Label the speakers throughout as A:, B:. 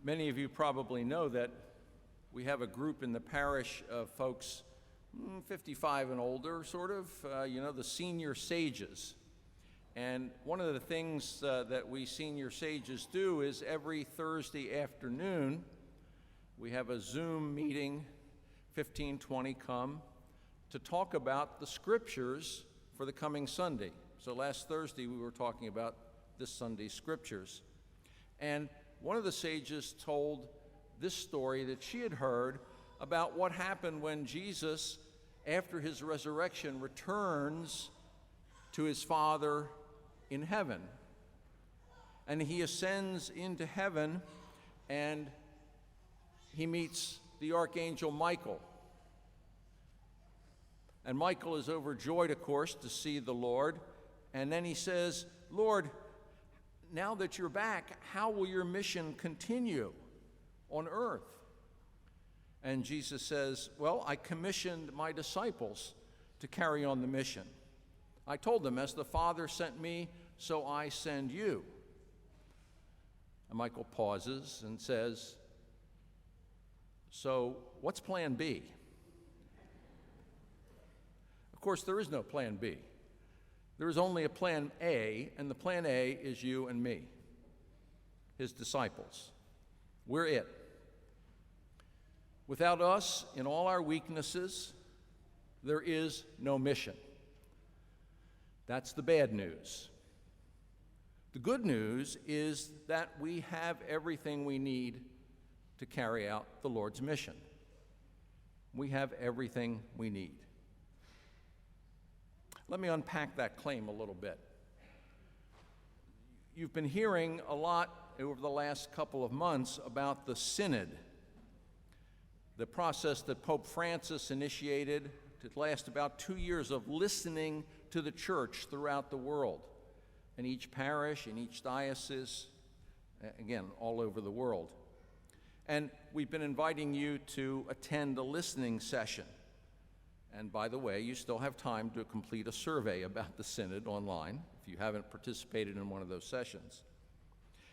A: Many of you probably know that we have a group in the parish of folks 55 and older, sort of, the senior sages. And one of the things that we senior sages do is every Thursday afternoon, we have a Zoom meeting, 15, 20 come, to talk about the scriptures for the coming Sunday. So last Thursday, we were talking about this Sunday's scriptures. And one of the sages told this story that she had heard about what happened when Jesus, after his resurrection, returns to his Father in heaven. And he ascends into heaven and he meets the archangel Michael. And Michael is overjoyed, of course, to see the Lord. And then he says, "Lord, now that you're back, how will your mission continue on earth?" And Jesus says, "Well, I commissioned my disciples to carry on the mission. I told them, as the Father sent me, so I send you." And Michael pauses and says, "So what's plan B?" Of course, there is no plan B. There is only a plan A, and the plan A is you and me, his disciples. We're it. Without us, in all our weaknesses, there is no mission. That's the bad news. The good news is that we have everything we need to carry out the Lord's mission. We have everything we need. Let me unpack that claim a little bit. You've been hearing a lot over the last couple of months about the synod, the process that Pope Francis initiated to last about 2 years of listening to the church throughout the world, in each parish, in each diocese, again, all over the world. And we've been inviting you to attend a listening session. And by the way, you still have time to complete a survey about the synod online if you haven't participated in one of those sessions.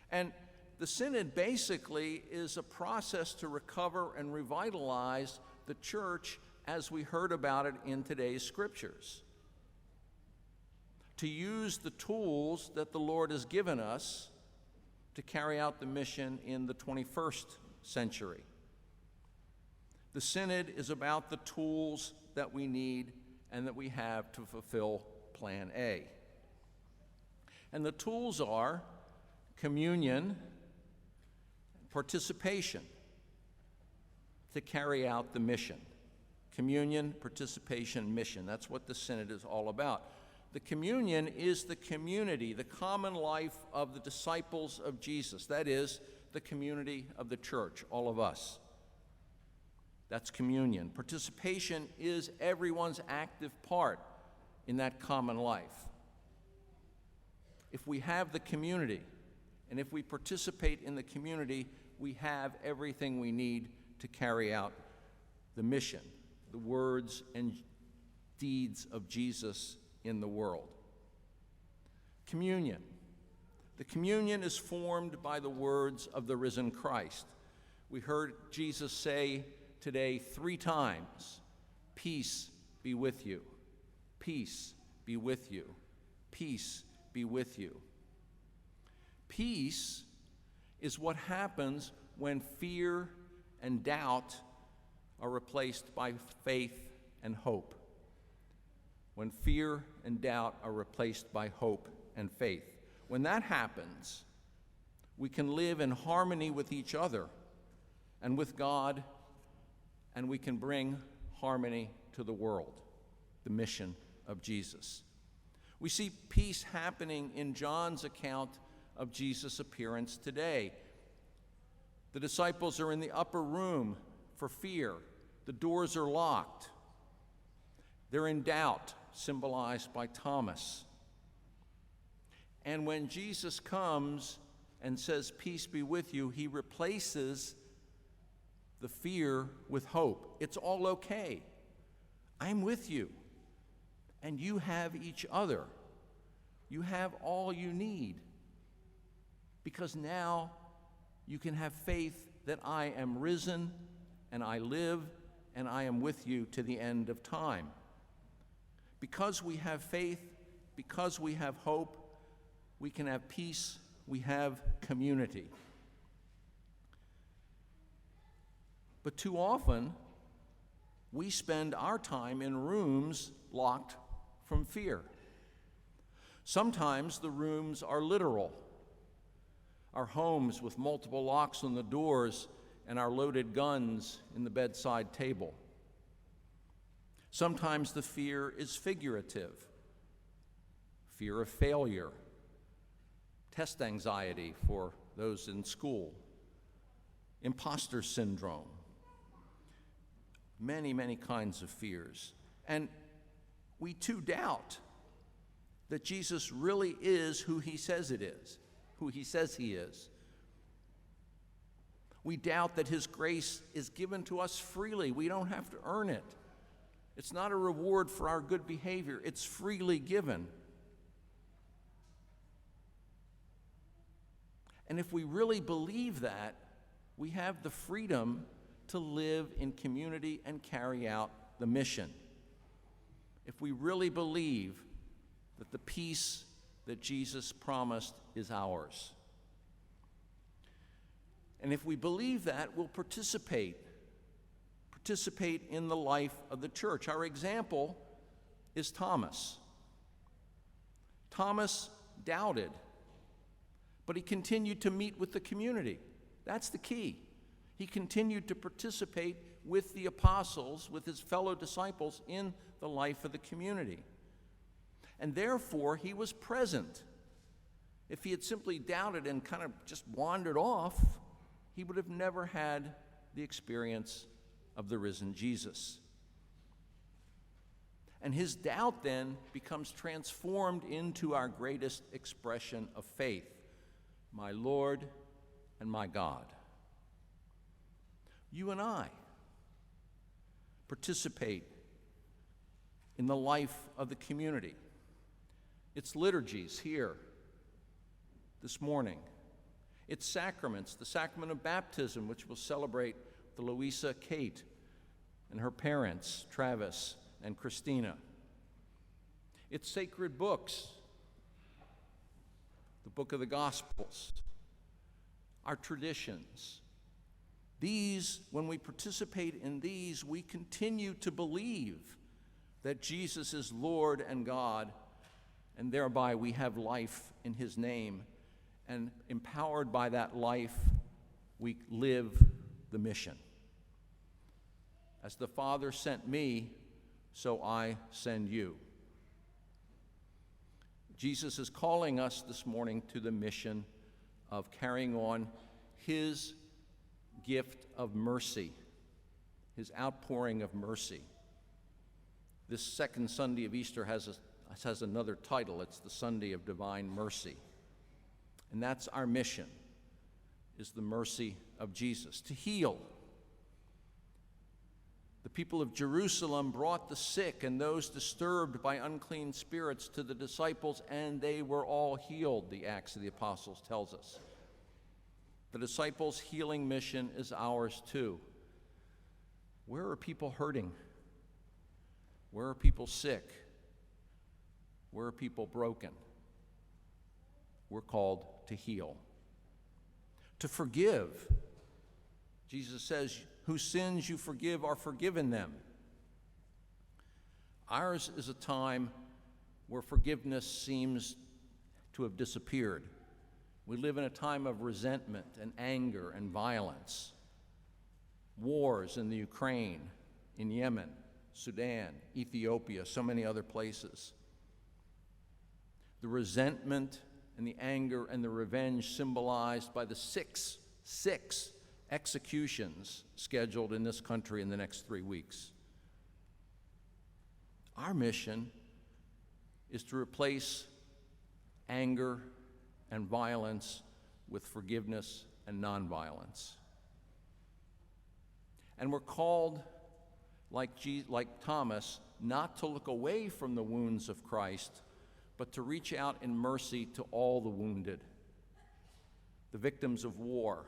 A: And the synod basically is a process to recover and revitalize the church as we heard about it in today's scriptures. To use the tools that the Lord has given us to carry out the mission in the 21st century. The synod is about the tools that we need and that we have to fulfill Plan A. And the tools are communion, participation to carry out the mission. Communion, participation, mission. That's what the synod is all about. The communion is the community, the common life of the disciples of Jesus. That is, the community of the church, all of us. That's communion. Participation is everyone's active part in that common life. If we have the community, and if we participate in the community, we have everything we need to carry out the mission, the words and deeds of Jesus in the world. Communion. The communion is formed by the words of the risen Christ. We heard Jesus say today 3 times, "Peace be with you. Peace be with you. Peace be with you." Peace is what happens when fear and doubt are replaced by faith and hope. When fear and doubt are replaced by hope and faith. When that happens, we can live in harmony with each other and with God, and we can bring harmony to the world, the mission of Jesus. We see peace happening in John's account of Jesus' appearance today. The disciples are in the upper room for fear. The doors are locked. They're in doubt, symbolized by Thomas. And when Jesus comes and says, "Peace be with you," he replaces the fear with hope. It's all okay. I'm with you. And you have each other. You have all you need. Because now You can have faith that I am risen and I live and I am with you to the end of time. Because we have faith, because we have hope, we can have peace, we have community. But too often, we spend our time in rooms locked from fear. Sometimes the rooms are literal. Our homes with multiple locks on the doors and our loaded guns in the bedside table. Sometimes the fear is figurative. Fear of failure, test anxiety for those in school, imposter syndrome, many, many kinds of fears. And we too doubt that Jesus really is who he says it is, who he says he is. We doubt that his grace is given to us freely. We don't have to earn it. It's not a reward for our good behavior. It's freely given. And if we really believe that, we have the freedom to live in community and carry out the mission. If we really believe that the peace that Jesus promised is ours. And if we believe that, we'll participate in the life of the church. Our example is Thomas. Thomas doubted, but he continued to meet with the community. That's the key. He continued to participate with the apostles, with his fellow disciples in the life of the community. And therefore, he was present. If he had simply doubted and kind of just wandered off, he would have never had the experience of the risen Jesus. And his doubt then becomes transformed into our greatest expression of faith, my Lord and my God. You and I participate in the life of the community. It's liturgies here this morning. It's sacraments, the sacrament of baptism, which will celebrate the Louisa Kate and her parents, Travis and Christina. It's sacred books, the book of the Gospels, our traditions. These, when we participate in these, we continue to believe that Jesus is Lord and God, and thereby we have life in his name. And empowered by that life, we live the mission. As the Father sent me, so I send you. Jesus is calling us this morning to the mission of carrying on his gift of mercy, his outpouring of mercy. This second Sunday of Easter has another title. It's the Sunday of Divine Mercy. And that's our mission, is the mercy of Jesus, to heal. The people of Jerusalem brought the sick and those disturbed by unclean spirits to the disciples, and they were all healed, the Acts of the Apostles tells us. The disciples' healing mission is ours too. Where are people hurting? Where are people sick? Where are people broken? We're called to heal. To forgive. Jesus says, whose sins you forgive are forgiven them. Ours is a time where forgiveness seems to have disappeared. We live in a time of resentment and anger and violence. Wars in the Ukraine, in Yemen, Sudan, Ethiopia, so many other places. The resentment and the anger and the revenge symbolized by the six executions scheduled in this country in the next 3 weeks. Our mission is to replace anger and violence with forgiveness and nonviolence. And we're called, like Thomas, not to look away from the wounds of Christ, but to reach out in mercy to all the wounded, the victims of war,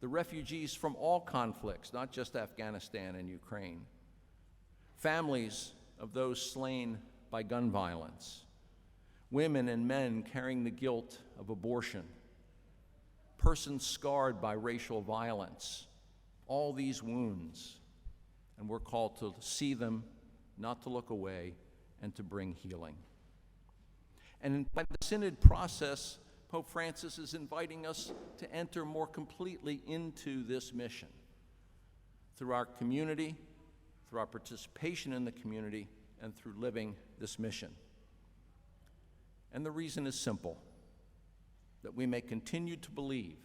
A: the refugees from all conflicts, not just Afghanistan and Ukraine, families of those slain by gun violence, women and men carrying the guilt of abortion, persons scarred by racial violence, all these wounds, and we're called to see them, not to look away, and to bring healing. And by the synod process, Pope Francis is inviting us to enter more completely into this mission through our community, through our participation in the community, and through living this mission. And the reason is simple, that we may continue to believe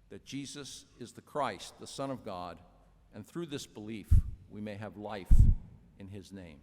A: that Jesus is the Christ, the Son of God, and through this belief we may have life in his name.